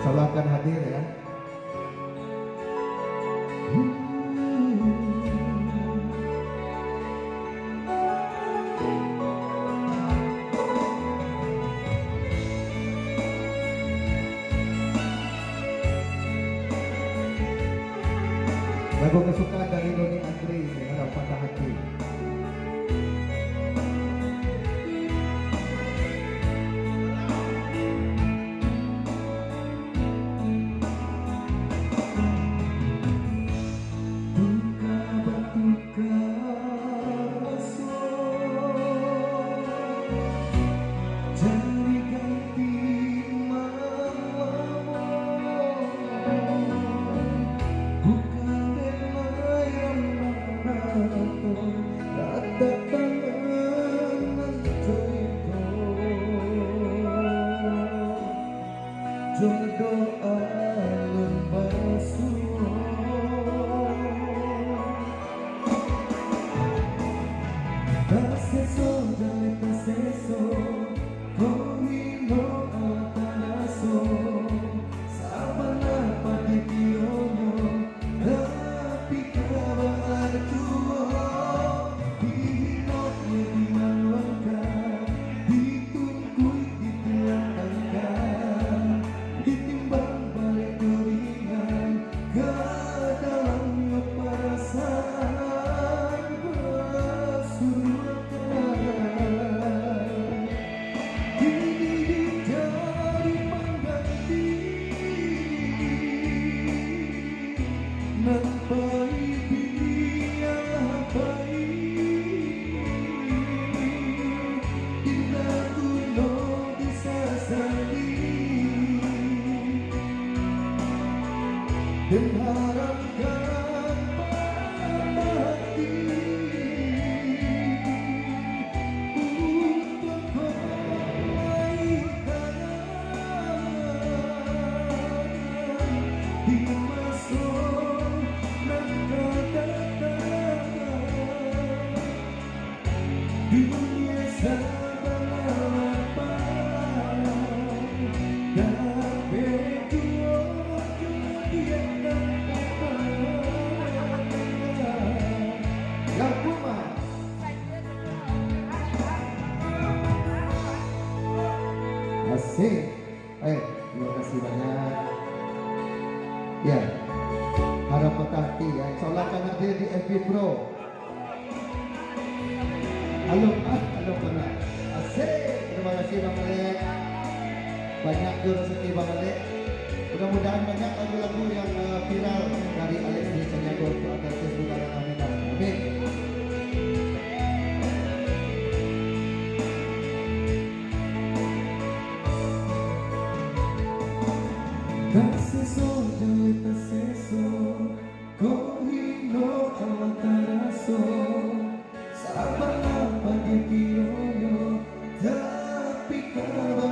Selalu akan hadir ya. Lagu kesukaan dari Doni Andri, Harap Patah Hati. Jodoh alun basuh taseso dale taseso komino atanaso sabana pati kiono tapi kabar tuo hihinot yediman wangka ditungkui ditilangkan ditimbang balik keringan ke dalamnya perasaan bersurkan kini dijadi pengganti nampai biar baik indah kuno bisa sendiri dan harapkan hati untuk kebaikan di masa akan datang dunia sabana lapang dan berdua kemudian asik. Terima kasih banyak. Ya, Harap Patah Hati ya. Insyaallah akan hadir di FB Pro. Halo mana? Asik. Terima kasih Bang Alek. Banyak rezeki Bang Alek. Mudah-mudahan banyak lagu-lagu yang viral dari Alex di Sanyago untuk agar Facebook dan amin. Amin. Taseso jale taseso kohino amataraso sabana pagi kiono tapi kabar